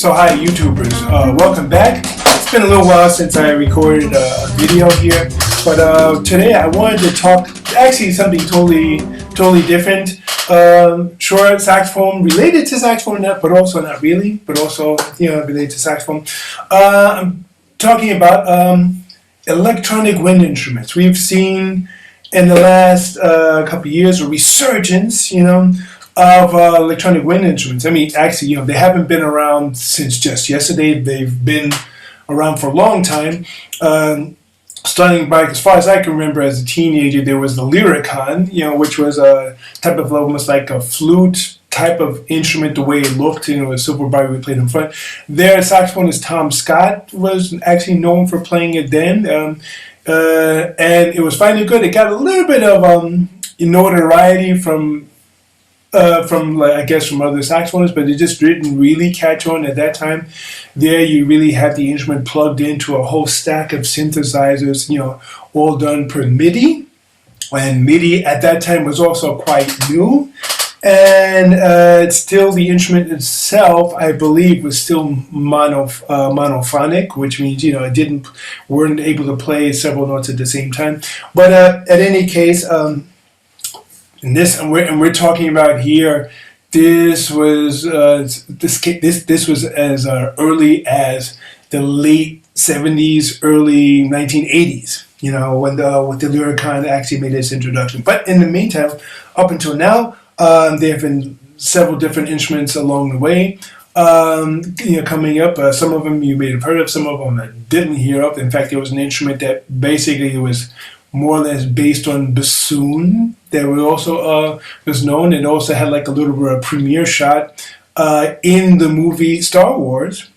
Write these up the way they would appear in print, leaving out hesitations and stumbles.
So hi YouTubers, welcome back. It's been a little while since I recorded a video here, but today I wanted to talk actually something totally different. Short saxophone, related to saxophone, but also not really, but also related to saxophone. I'm talking about electronic wind instruments. We've seen in the last couple of years a resurgence, of electronic wind instruments. I mean, actually, they haven't been around since just yesterday. They've been around for a long time. Starting by, as far as I can remember, as a teenager, there was the Lyricon, which was a type of almost like a flute type of instrument, the way it looked, a silver bar we played in front. Their saxophonist Tom Scott was actually known for playing it then, and it was finally good. It got a little bit of notoriety from I guess from other saxophonists, but it just didn't really catch on at that time. There you really had the instrument plugged into a whole stack of synthesizers, all done per MIDI. And MIDI at that time was also quite new. And still the instrument itself, I believe, was still monophonic, which means, it weren't able to play several notes at the same time. But at any case, and we're talking about here. This was this was as early as the late 70s, early 1980s. When the Lyricon actually made its introduction. But in the meantime, up until now, there have been several different instruments along the way. Coming up. Some of them you may have heard of. Some of them I didn't hear of. In fact, there was an instrument that basically was more or less based on bassoon that was also was known. It also had like a little bit of a premiere shot in the movie Star Wars,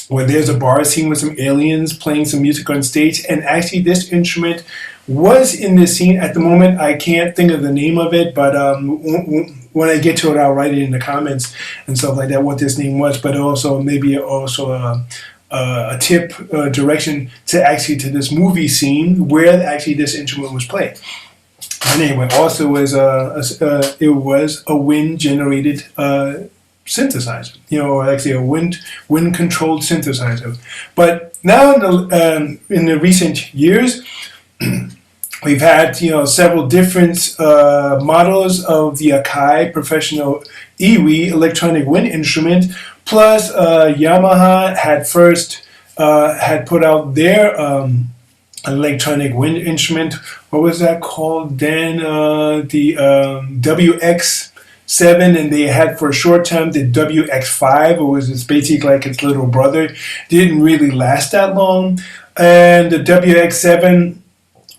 where there's a bar scene with some aliens playing some music on stage, and actually this instrument was in this scene. At the moment I can't think of the name of it, but when I get to it I'll write it in the comments and stuff like that what this name was, but also maybe a tip direction to this movie scene where actually this instrument was played. And anyway, also was it was a wind generated synthesizer, or actually a wind controlled synthesizer. But now in the recent years, we've had several different models of the AKAI professional EWI electronic wind instrument. Plus, Yamaha had had put out their electronic wind instrument. What was that called then? The WX7, and they had for a short time the WX5. It was basically like its little brother. Didn't really last that long, and the WX7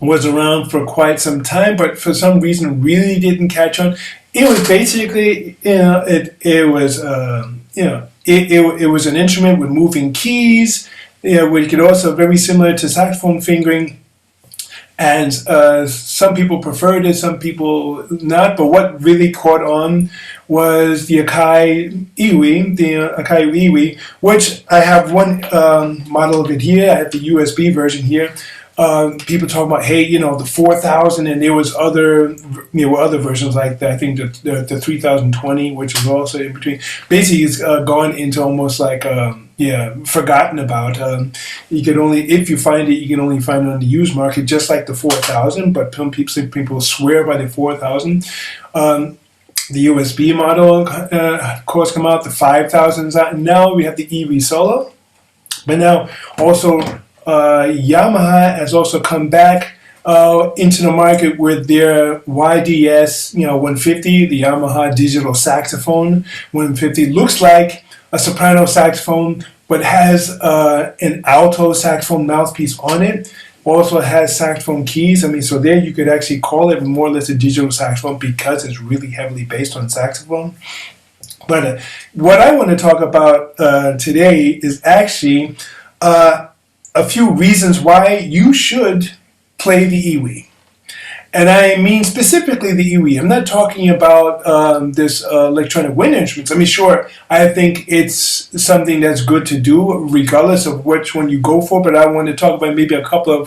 was around for quite some time, but for some reason really didn't catch on. It was basically, it was an instrument with moving keys, which could also very similar to saxophone fingering. And some people preferred it, some people not. But what really caught on was the AKAI EWI, which I have one model of it here. I have the USB version here. People talk about, hey, the 4000, and there was other versions like that. I think the 3020, which was also in between. Basically, it's gone into almost like forgotten about. You could only, if you find it, you can only find it on the used market, just like the 4000. But people swear by the 4000. The USB model, of course, come out. The 5000s out, and now we have the EWI Solo. But now also, Yamaha has also come back into the market with their YDS 150, the Yamaha digital saxophone 150. Looks like a soprano saxophone, but has an alto saxophone mouthpiece on it. Also has saxophone keys. I mean, so there you could actually call it more or less a digital saxophone because it's really heavily based on saxophone. But what I want to talk about today is actually a few reasons why you should play the EWI. And I mean specifically the EWI. I'm not talking about this electronic wind instruments. I mean, sure, I think it's something that's good to do regardless of which one you go for, but I want to talk about maybe a couple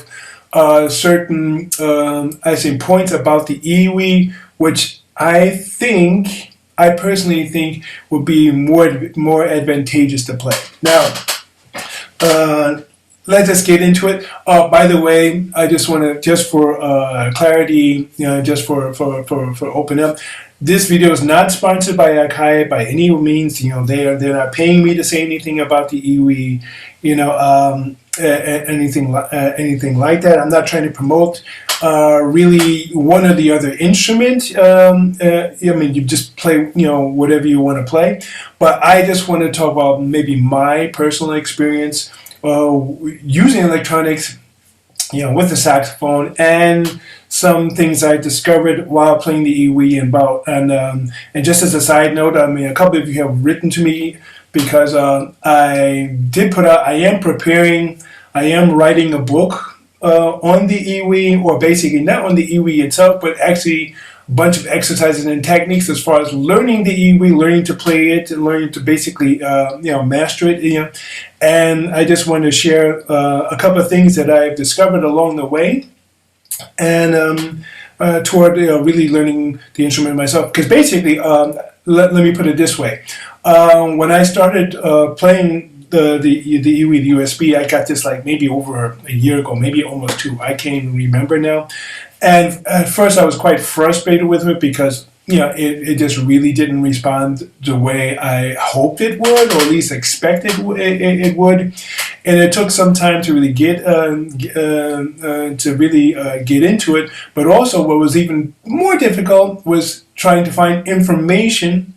of certain points about the EWI, which I think I personally think would be more advantageous to play. Now, let's just get into it. By the way, I just want to, just for clarity, just for open up, this video is not sponsored by AKAI by any means. They're not paying me to say anything about the EWI, anything like that. I'm not trying to promote really one or the other instrument. You just play, whatever you want to play. But I just want to talk about maybe my personal experience using electronics, with the saxophone, and some things I discovered while playing the EWI and just as a side note, a couple of you have written to me because I am writing a book on the EWI, or basically not on the EWI itself, but actually a bunch of exercises and techniques as far as learning the EWI, learning to play it, and learning to basically master it. And I just want to share a couple of things that I've discovered along the way, and toward really learning the instrument myself. Because basically, let me put it this way: when I started playing the EWI, the USB, I got this like maybe over a year ago, maybe almost 2. I can't even remember now. And at first, I was quite frustrated with it because it just really didn't respond the way I hoped it would, or at least expected it would. And it took some time to really get into it. But also, what was even more difficult was trying to find information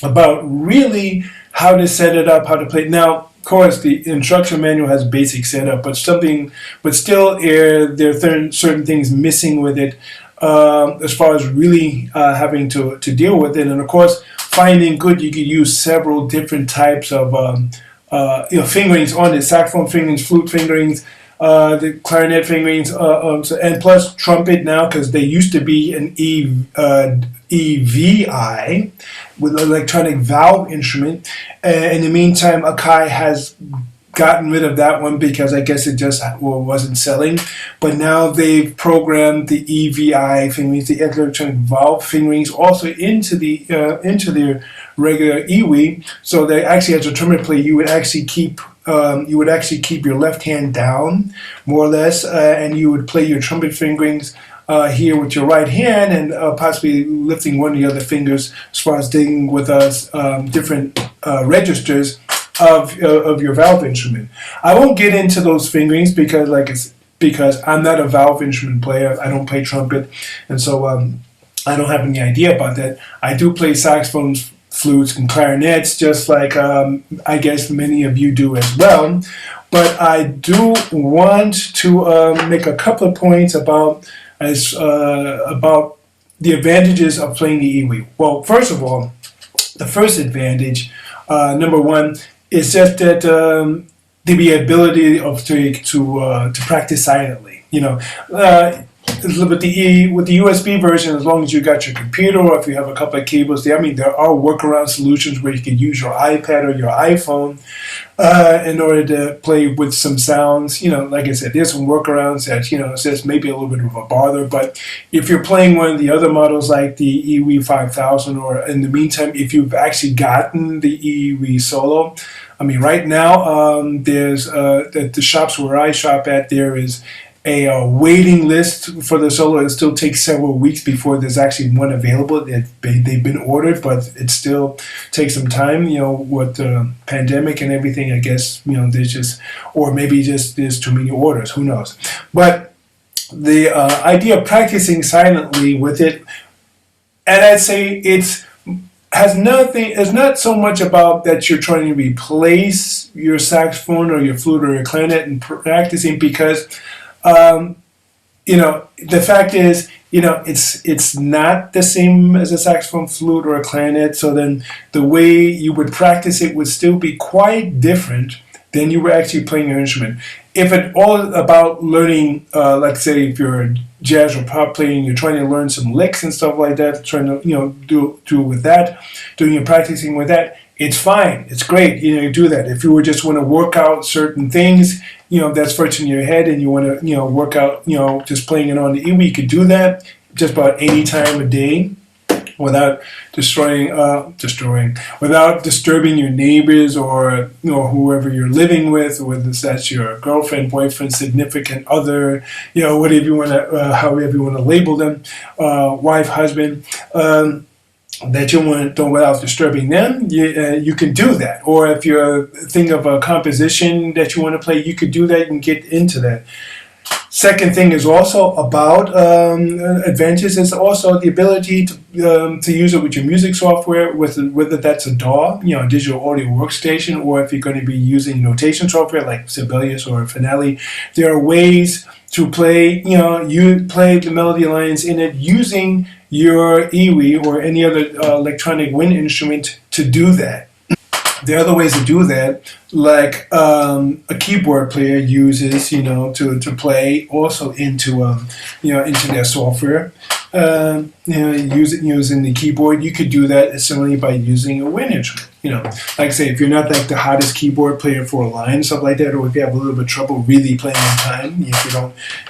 about really how to set it up, how to play it. Now, of course, the instruction manual has basic setup, but still, there are certain things missing with it. As far as really having to deal with it. And of course, finding good, you could use several different types of fingerings on it: saxophone fingerings, flute fingerings, the clarinet fingerings, and plus trumpet now, because they used to be an EWI with electronic valve instrument. In the meantime, AKAI has gotten rid of that one because I guess it just wasn't selling. But now they've programmed the EWI fingerings, the electronic valve fingerings, also into their regular EWI. So they actually, as a trumpet player, you would actually keep your left hand down, more or less, and you would play your trumpet fingerings here with your right hand, and possibly lifting one of the other fingers as far as dealing with different registers of your valve instrument. I won't get into those fingerings because I'm not a valve instrument player. I don't play trumpet, and so I don't have any idea about that. I do play saxophones, flutes, and clarinets, just like I guess many of you do as well. But I do want to make a couple of points about the advantages of playing the EWI. Well, first of all, the first advantage, number one, is just that the ability to practice silently. With the USB version, as long as you got your computer, or if you have a couple of cables there, there are workaround solutions where you can use your iPad or your iPhone in order to play with some sounds. Like I said, there's some workarounds that it's just maybe a little bit of a bother. But if you're playing one of the other models like the EWI 5000, or in the meantime, if you've actually gotten the EWI Solo, right now there's at the shops where I shop at, there is a waiting list for the Solo. It still takes several weeks before there's actually one available. They've been ordered, but it still takes some time. With the pandemic and everything, I guess there's just, or maybe just there's too many orders. Who knows? But the idea of practicing silently with it, and I'd say it's not so much about that you're trying to replace your saxophone or your flute or your clarinet and practicing, because the fact is, it's not the same as a saxophone, flute, or a clarinet. So then the way you would practice it would still be quite different than you were actually playing your instrument. If it's all about learning, let's say if you're a jazz or pop player and you're trying to learn some licks and stuff like that, trying to do with that, doing your practicing with that, it's fine. It's great. You do that. If you just want to work out certain things, that's first in your head, and you want to, work out, just playing it on the EWI, you could do that just about any time of day. without without disturbing your neighbors or whoever you're living with, whether that's your girlfriend, boyfriend, significant other, whatever you want to, however you want to label them, wife, husband. That you want to, without disturbing them, you can do that. Or if you're thinking of a composition that you want to play, you could do that and get into that. Second thing is also about advantage is also the ability to use it with your music software, whether that's a DAW, digital audio workstation, or if you're going to be using notation software like Sibelius or Finale. There are ways to play, you play the melody lines in it using your EWI or any other electronic wind instrument to do that. There are other ways to do that, like a keyboard player uses, to play also into their software. Using the keyboard, you could do that similarly by using a wind instrument. Like say, if you're not like the hottest keyboard player for a line, stuff like that, or if you have a little bit of trouble really playing on time,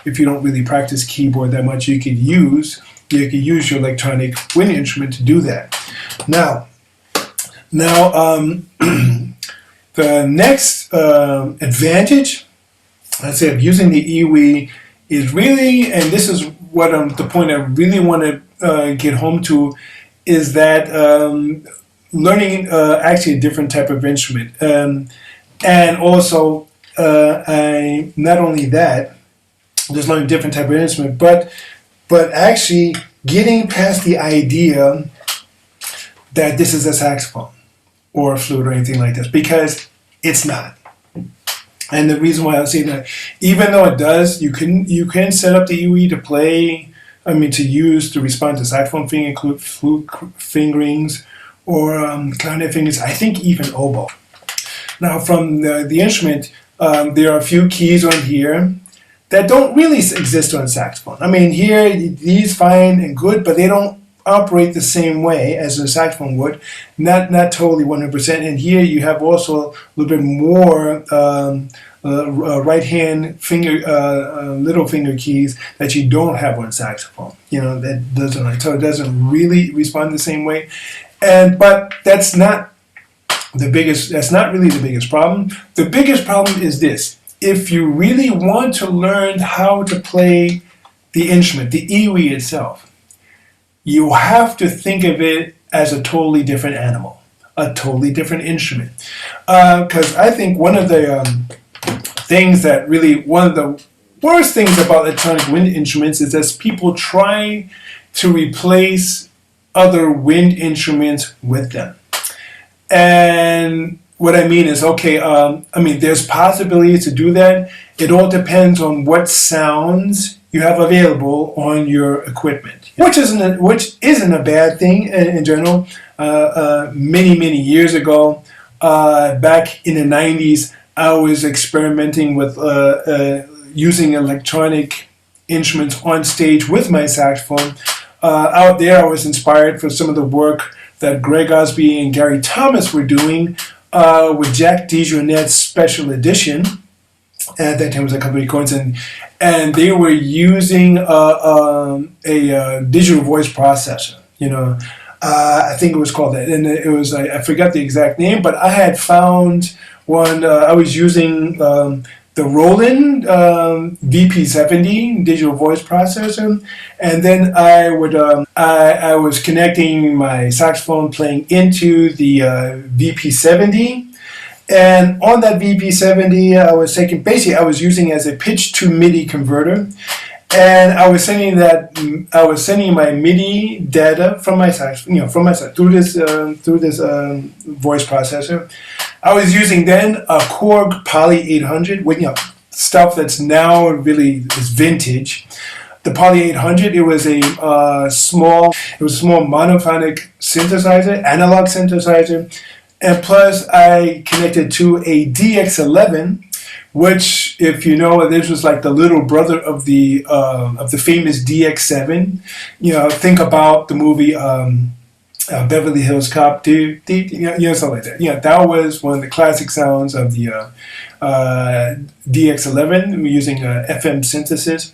if you don't really practice keyboard that much, you could use your electronic wind instrument to do that. Now, the next advantage, I'd say, of using the EWI is really, and this is what the point I really want to get home to, is that learning actually a different type of instrument, and also not only that, just learning a different type of instrument, but actually getting past the idea that this is a saxophone or a flute or anything like this, because it's not. And the reason why I'm saying that, even though it does, you can set up the EWI to play, to respond to saxophone fingering, flute fingerings, or clarinet fingerings, I think even oboe. Now from the instrument, there are a few keys on here that don't really exist on saxophone. Here, these fine and good, but they don't operate the same way as a saxophone would, not totally 100%. And here you have also a little bit more right hand finger, little finger keys that you don't have on saxophone. That doesn't, so it doesn't really respond the same way. But that's not the biggest. That's not really the biggest problem. The biggest problem is this: if you really want to learn how to play the instrument, the EWI itself, you have to think of it as a totally different animal, a totally different instrument. Because I think one of the worst things about electronic wind instruments is that people try to replace other wind instruments with them. And what I mean is, there's possibilities to do that. It all depends on what sounds you have available on your equipment, which isn't a bad thing in general. Many years ago, back in the 90s, I was experimenting with using electronic instruments on stage with my saxophone. Out there, I was inspired for some of the work that Greg Osby and Gary Thomas were doing with Jack DeJournette's Special Edition. At that time, it was a couple of recordings, and they were using a digital voice processor. I think it was called that, and it was I forgot the exact name, but I had found one. I was using the Roland VP70 digital voice processor, and then I was connecting my saxophone playing into the VP70. And on that VP70, I was using as a pitch to MIDI converter, and I was sending my MIDI data from my saxophone, through this voice processor. I was using then a Korg Poly 800 with stuff that's now really is vintage. The Poly 800, it was a small monophonic synthesizer, analog synthesizer. And plus, I connected to a DX11, which, if you know, this was like the little brother of the famous DX7. Think about the movie Beverly Hills Cop, something like that. That was one of the classic sounds of the DX11. We're using FM synthesis,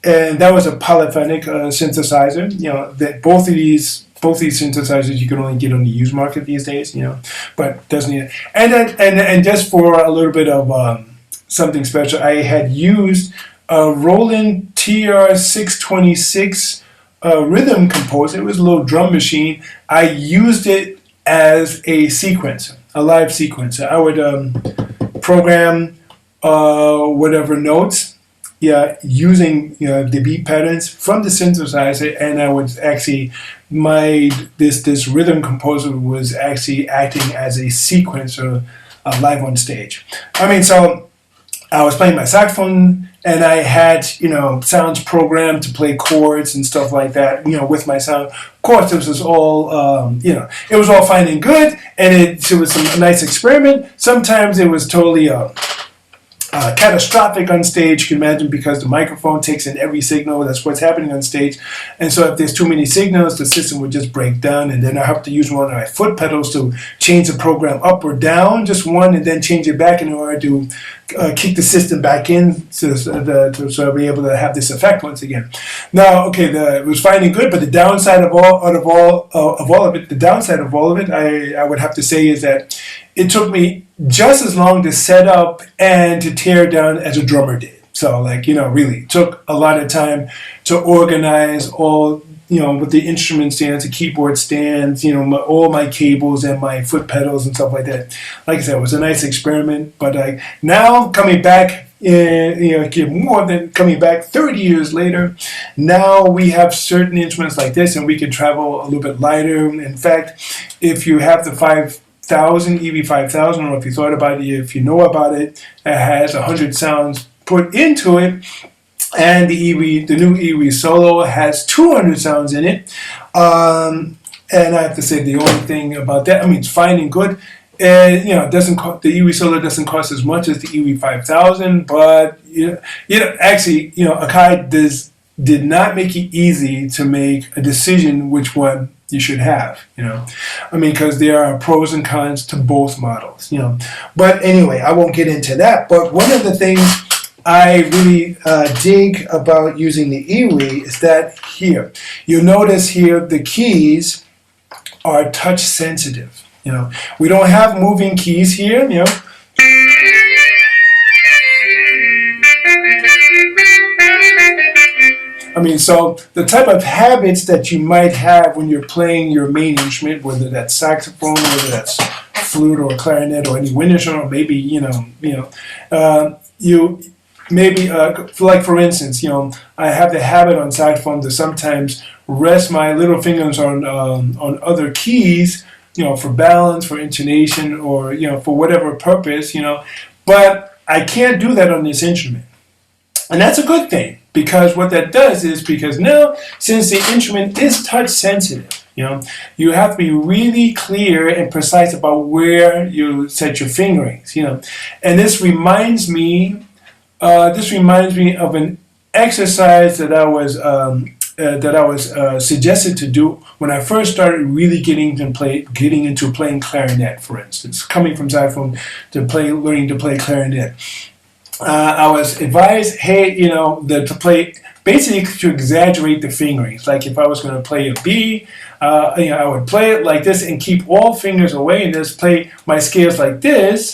and that was a polyphonic synthesizer. That both both these synthesizers you can only get on the used market these days, but doesn't need it. And just for a little bit of something special, I had used a Roland TR-626 rhythm composer. It was a little drum machine. I used it as a sequencer, a live sequencer. I would program whatever notes, using the beat patterns from the synthesizer, and I would actually this rhythm composer was actually acting as a sequencer live on stage. So I was playing my saxophone, and I had sounds programmed to play chords and stuff like that. With my sound. Of course, this was all it was all fine and good, and it was a nice experiment. Sometimes it was totally catastrophic on stage, you can imagine, because the microphone takes in every signal. That's what's happening on stage. And so if there's too many signals, the system would just break down, and then I have to use one of my foot pedals to change the program up or down, just one, and then change it back in order to kick the system back in so I'll be able to have this effect once again. Now, okay, it was fine and good, but the downside of all of it, I would have to say, is that it took me just as long to set up and to tear down as a drummer did. So, really took a lot of time to organize all, with the instrument stands, the keyboard stands, all my cables and my foot pedals and stuff like that. Like I said, it was a nice experiment. But now coming back, more than coming back 30 years later, now we have certain instruments like this, and we can travel a little bit lighter. In fact, if you have the EWI 5000, or if you thought about it, if you know about it, it has 100 sounds put into it, and the new EWI Solo has 200 sounds in it. And I have to say, the only thing about that, it's fine and good. And it doesn't the EWI Solo doesn't cost as much as the EWI 5000, but actually, AKAI did not make it easy to make a decision which one you should have, because there are pros and cons to both models, But anyway, I won't get into that. But one of the things I really dig about using the EWI is that here, you'll notice here the keys are touch sensitive. We don't have moving keys here, So the type of habits that you might have when you're playing your main instrument, whether that's saxophone, whether that's flute or clarinet or any wind instrument, or maybe for instance, I have the habit on saxophone to sometimes rest my little fingers on other keys, for balance, for intonation, or for whatever purpose, But I can't do that on this instrument, and that's a good thing. Because what that does is, because now, since the instrument is touch sensitive, you have to be really clear and precise about where you set your fingerings, And this reminds me of an exercise that I was suggested to do when I first started really getting into playing clarinet, for instance, coming from saxophone to learning to play clarinet. I was advised, hey, to play, basically to exaggerate the fingerings. Like if I was going to play a B, I would play it like this and keep all fingers away and just play my scales like this,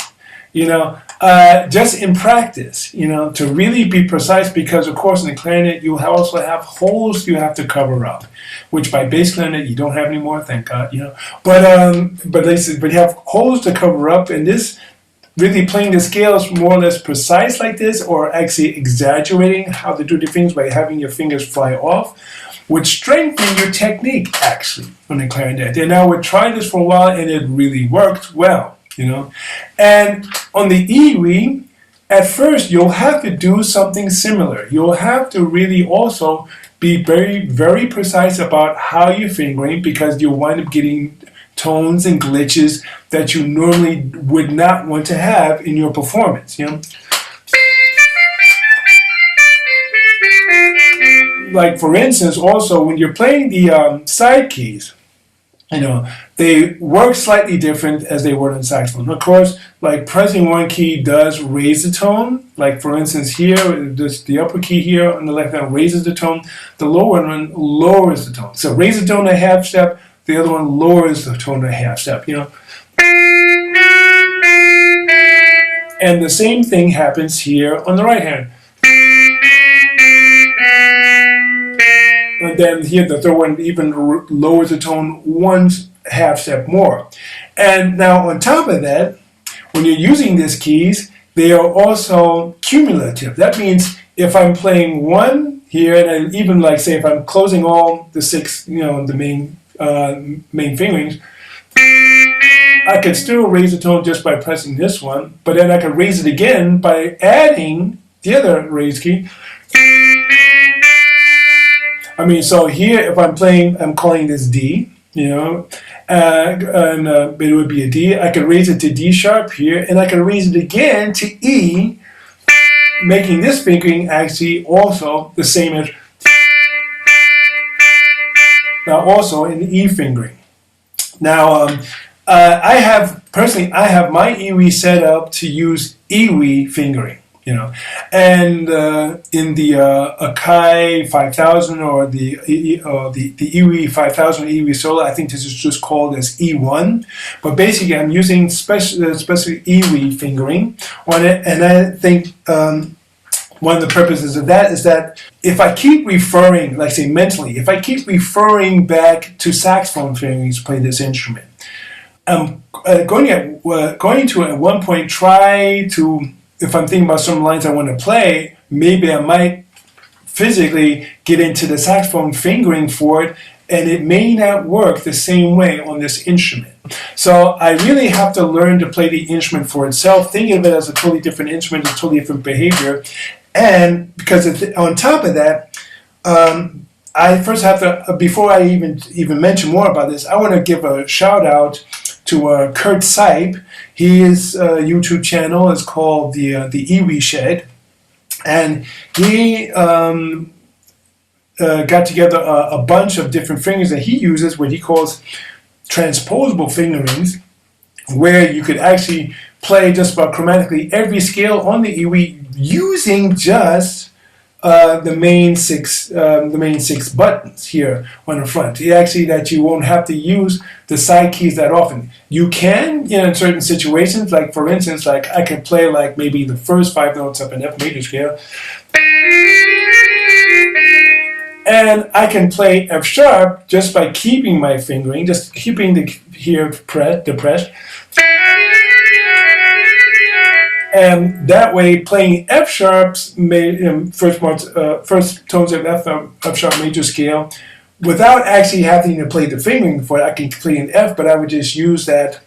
just in practice, to really be precise, because of course in the clarinet you also have holes you have to cover up, which by bass clarinet you don't have anymore, thank God, but you have holes to cover up, and this really playing the scales more or less precise like this, or actually exaggerating how to do the things by having your fingers fly off, would strengthen your technique actually on the clarinet. And I would try this for a while, and it really worked well, And on the EWI, at first you'll have to do something similar. You'll have to really also be very, very precise about how you're fingering, because you'll wind up getting tones and glitches that you normally would not want to have in your performance, Like for instance, also when you're playing the side keys, they work slightly different as they would on saxophone. Of course, like pressing one key does raise the tone. Like for instance here, the upper key here on the left hand raises the tone. The lower one lowers the tone. So raise the tone a half step, the other one lowers the tone a half step, you know. And the same thing happens here on the right hand. And then here the third one even lowers the tone one half step more. And now on top of that, when you're using these keys, they are also cumulative. That means if I'm playing one here, and I even like say if I'm closing all the six, you know, the main fingerings, I could still raise the tone just by pressing this one, but then I could raise it again by adding the other raise key. I mean, so here if I'm playing, I'm calling this D, you know, and it would be a D. I could raise it to D sharp here, and I could raise it again to E, making this fingering actually also the same as now also in E fingering. Now, I have my EWI set up to use EWI fingering, you know, and in the AKAI 5000 or the EWI 5000 EWI Solo, I think this is just called as E1. But basically, I'm using especially EWI fingering on it, and I think one of the purposes of that is that if I keep referring, like say mentally, if I keep referring back to saxophone fingerings to play this instrument, I'm going to at one point try to, if I'm thinking about some lines I want to play, maybe I might physically get into the saxophone fingering for it, and it may not work the same way on this instrument. So I really have to learn to play the instrument for itself, thinking of it as a totally different instrument, a totally different behavior. And because on top of that, I first have to, before I even mention more about this, I want to give a shout out to Kurt Sipe. His YouTube channel is called the EWI Shed, and he got together a bunch of different fingerings that he uses, what he calls transposable fingerings, where you could actually play just about chromatically every scale on the EWI using just the main six buttons here on the front. That you won't have to use the side keys that often. You can, you know, in certain situations, like for instance, like I can play like maybe the first 5 notes of an F major scale, and I can play F sharp just by keeping my fingering, just keeping the here depressed. And that way, playing F sharps, first tones of F sharp major scale, without actually having to play the fingering for it. I can play an F, but I would just use that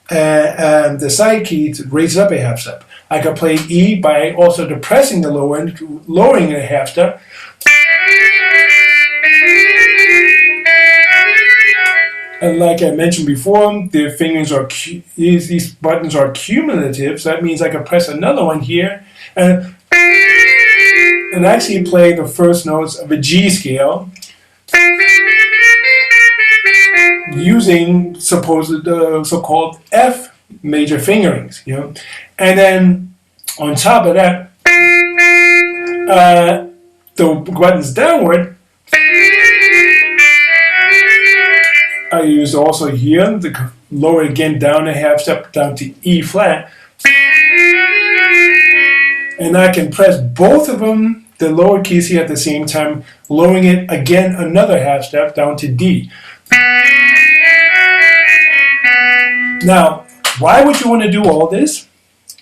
the side key to raise it up a half step. I could play E by also depressing the lower end, lowering it a half step. And like I mentioned before, the fingerings are these buttons are cumulative, so that means I can press another one here and actually play the first notes of a G scale using so-called F major fingerings, you know. And then on top of that, the buttons downward, I use also here the lower again down a half step down to E flat, and I can press both of them, the lower keys here at the same time, lowering it again another half step down to D. Now, why would you want to do all this?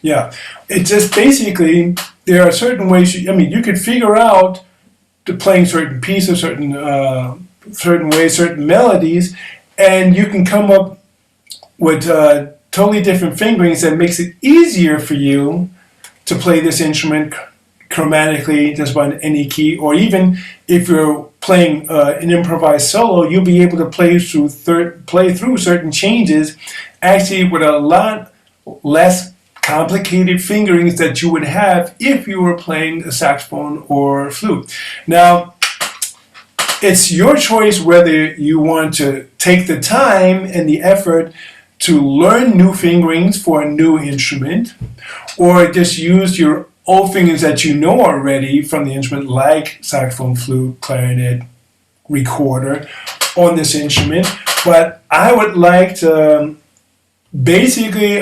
Yeah, it's just basically there are certain ways. You could figure out to playing certain pieces, certain ways, certain melodies, and you can come up with totally different fingerings that makes it easier for you to play this instrument chromatically just by any key, or even if you're playing an improvised solo, you'll be able to play through certain changes actually with a lot less complicated fingerings that you would have if you were playing a saxophone or flute. Now, it's your choice whether you want to take the time and the effort to learn new fingerings for a new instrument, or just use your old fingerings that you know already from the instrument, like saxophone, flute, clarinet, recorder, on this instrument, but I would like to basically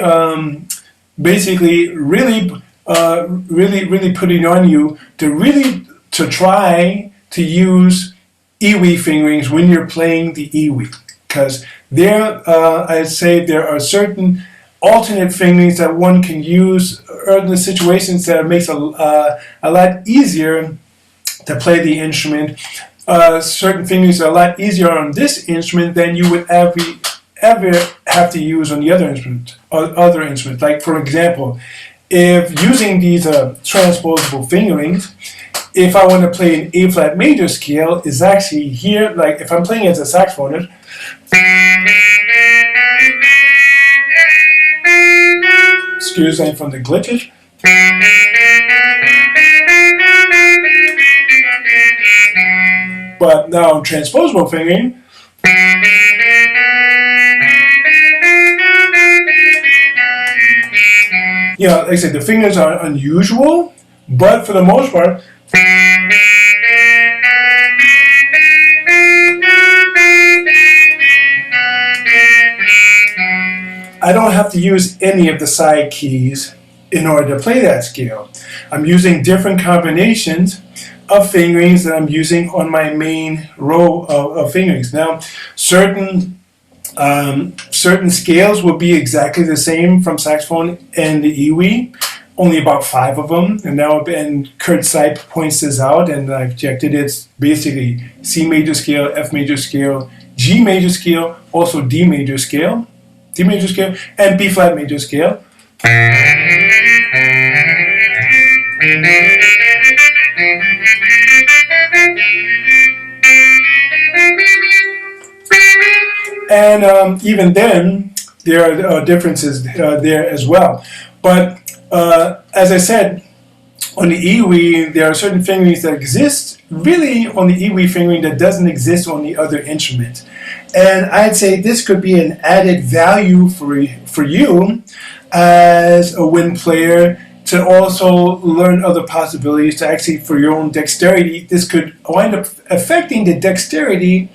really putting on you to try to use EWI fingerings when you're playing the EWI, because I'd say there are certain alternate fingerings that one can use in the situations that makes a lot easier to play the instrument. Certain fingerings are a lot easier on this instrument than you would ever have to use on the other instruments. Like, for example, if using these transposable fingerings, if I want to play an A flat major scale, is actually here, like if I'm playing as a saxophonist, excuse me from the glitches. But now transposable fingering, like I said, the fingers are unusual, but for the most part, I don't have to use any of the side keys in order to play that scale. I'm using different combinations of fingerings that I'm using on my main row of fingerings. Now, certain scales will be exactly the same from saxophone and the EWI, only about 5 of them. And Kurt Sipe points this out, and I've checked it. It's basically C major scale, F major scale, G major scale, also D major scale, and B flat major scale. And even then, there are differences there as well. But as I said, on the EWI, there are certain fingerings that exist really on the EWI fingering that doesn't exist on the other instrument. And I'd say this could be an added value for you as a wind player to also learn other possibilities to actually, for your own dexterity, this could wind up affecting the dexterity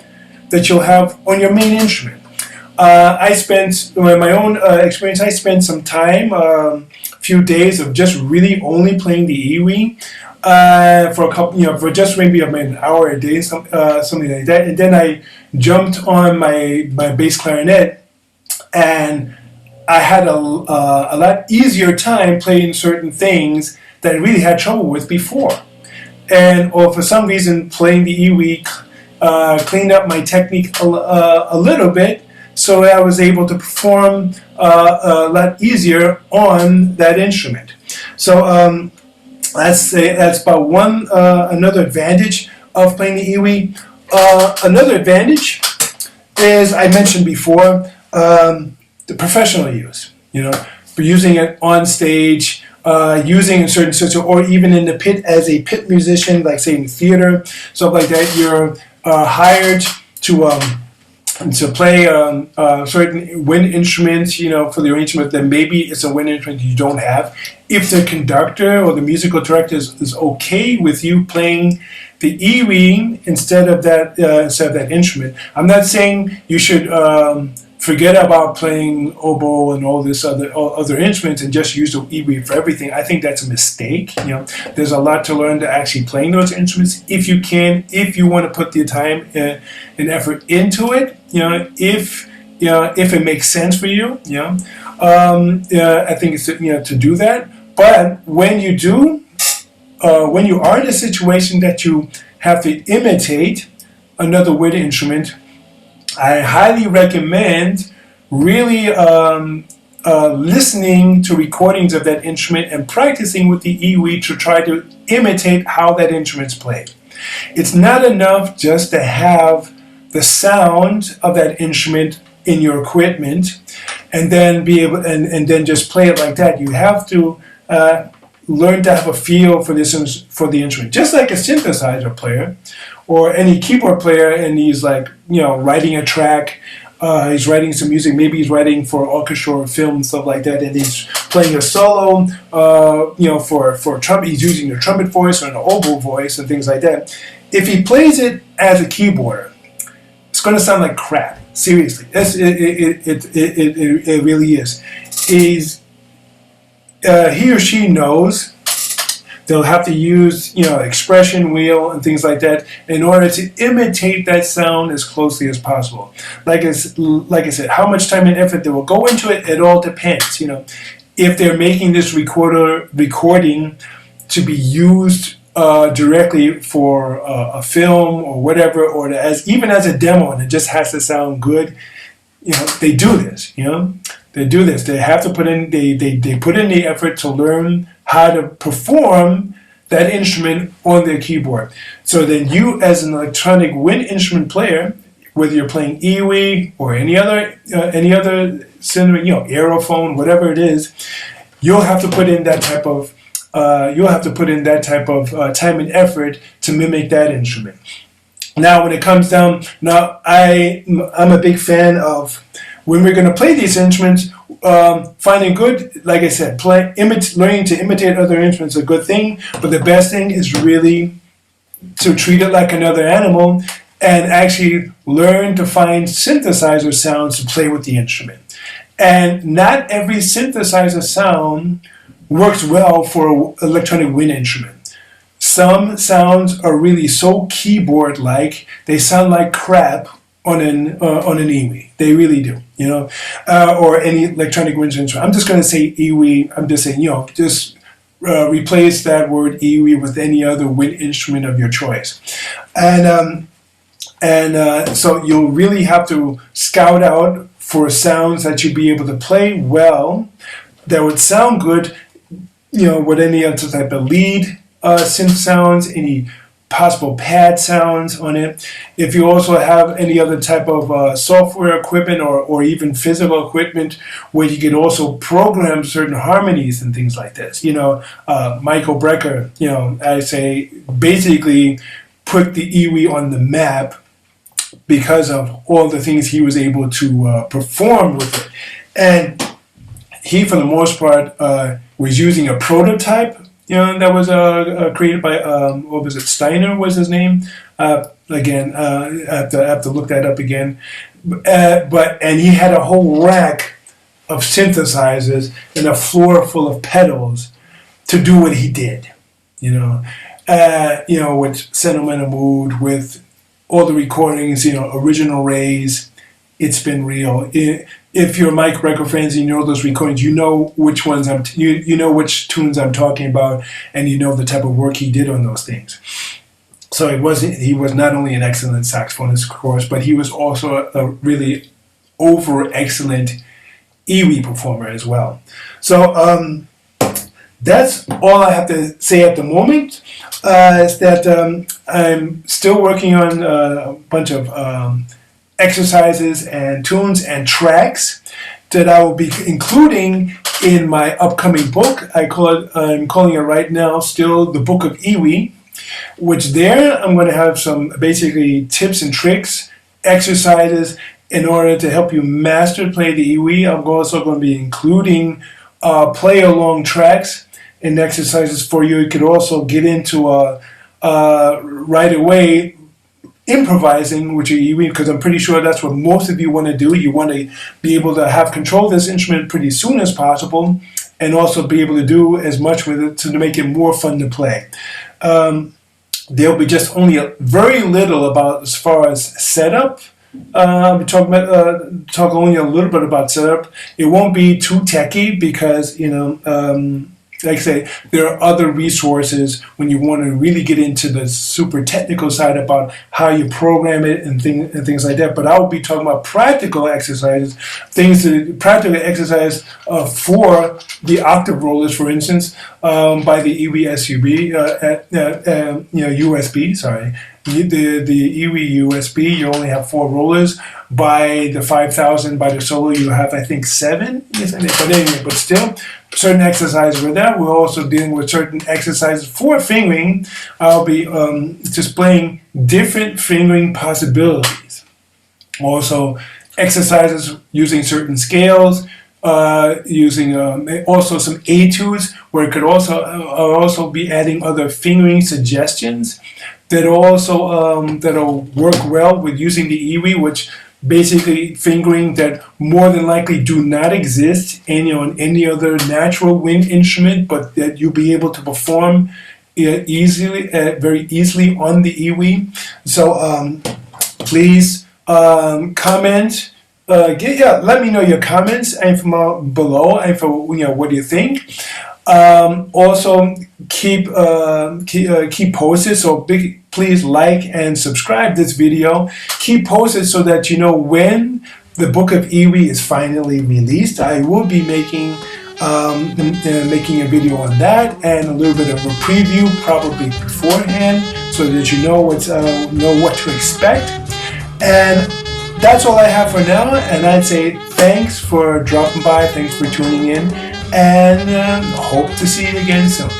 that you'll have on your main instrument. I spent, in my own experience, I spent some time, a few days of just really only playing the EWI for a couple, for just maybe an hour a day, something like that. And then I jumped on my bass clarinet, and I had a lot easier time playing certain things that I really had trouble with before. And or for some reason, playing the EWI cleaned up my technique a little bit, so I was able to perform a lot easier on that instrument. So that's about another advantage of playing the EWI. Another advantage is, I mentioned before, the professional use. For using it on stage, using in certain situations, or even in the pit as a pit musician, like say in theater, stuff like that. You're hired to play certain wind instruments, for the arrangement that maybe it's a wind instrument you don't have. If the conductor or the musical director is okay with you playing the EWI instead of that instrument, I'm not saying you should forget about playing oboe and all this other instruments and just use the EWI for everything. I think that's a mistake. There's a lot to learn to actually playing those instruments. If you want to put the time and effort into it, if it makes sense for you, I think it's to do that. But when you do, when you are in a situation that you have to imitate another wind instrument, I highly recommend really listening to recordings of that instrument and practicing with the EWI to try to imitate how that instrument's played. It's not enough just to have the sound of that instrument in your equipment and then be able and then just play it like that. You have to learn to have a feel for the instrument, just like a synthesizer player or any keyboard player, and he's writing a track, he's writing some music, maybe he's writing for orchestra or film and stuff like that, and he's playing a solo, for trumpet, he's using the trumpet voice or an oboe voice and things like that. If he plays it as a keyboarder, it's it's going to sound like crap. Seriously, it really is. He or she knows they'll have to use, expression wheel and things like that in order to imitate that sound as closely as possible. Like I said, how much time and effort they will go into it, it all depends. If they're making this recording to be used directly for a film or whatever, or even as a demo, and it just has to sound good, they do this. They do this. They have to put in. They put in the effort to learn how to perform that instrument on their keyboard. So then you, as an electronic wind instrument player, whether you're playing EWI or any other cinema, aerophone, whatever it is, you'll have to put in that type of time and effort to mimic that instrument. Now, when it comes down, I'm a big fan of, when we're going to play these instruments, finding good, like I said, learning to imitate other instruments is a good thing, but the best thing is really to treat it like another animal and actually learn to find synthesizer sounds to play with the instrument. And not every synthesizer sound works well for an electronic wind instrument. Some sounds are really so keyboard-like, they sound like crap on an EWI. They really do, or any electronic wind instrument. I'm just going to say EWI. I'm just saying, just replace that word EWI with any other wind instrument of your choice. So you'll really have to scout out for sounds that you'd be able to play well, that would sound good, with any other type of lead synth sounds, any possible pad sounds on it. If you also have any other type of software equipment or even physical equipment where you can also program certain harmonies and things like this. Michael Brecker, I say, basically put the EWI on the map because of all the things he was able to perform with it. And he, for the most part, was using a prototype, that was created by, Steiner was his name? Again, I have to look that up again. And he had a whole rack of synthesizers and a floor full of pedals to do what he did, with Sentimental Mood, with all the recordings, Original Rays, It's Been Real. If you're Mike Brecker fans and you know those recordings, you know which ones you know which tunes I'm talking about, and you know the type of work he did on those things. So he was not only an excellent saxophonist, of course, but he was also a really excellent EWI performer as well. So that's all I have to say at the moment. Is that I'm still working on a bunch of exercises and tunes and tracks that I will be including in my upcoming book. I'm calling it right now still the Book of EWI, which there I'm going to have some basically tips and tricks, exercises in order to help you master play the EWI. I'm also going to be including play along tracks and exercises for you. You could also get into right away improvising with your EWI, because I'm pretty sure that's what most of you want to do. You want to be able to have control of this instrument pretty soon as possible, and also be able to do as much with it to make it more fun to play. There'll be just only very little about as far as setup. We talk only a little bit about setup. It won't be too techy because like I say, there are other resources when you want to really get into the super technical side about how you program it and things like that. But I will be talking about practical exercises, practical exercise for the octave rollers, for instance, by the EWI USB. Sorry, the EWIUSB. You only have 4 rollers. By the 5000, by the solo, you have, I think, 7. Yes, but anyway, but still, certain exercises with that. We're also dealing with certain exercises for fingering. I'll be displaying different fingering possibilities. Also, exercises using certain scales, using also some etudes, where it could also be adding other fingering suggestions that'll work well with using the EWI, which basically fingering that more than likely do not exist on any other natural wind instrument, but that you'll be able to perform easily, very easily on the EWI. So please comment. Let me know your comments and from below, and for what do you think. Also keep posted. So please like and subscribe this video. Keep posted so that you know when the Book of EWI is finally released. I will be making a video on that and a little bit of a preview probably beforehand, so that you know what to expect. And that's all I have for now, and I'd say thanks for dropping by, thanks for tuning in, and hope to see you again soon.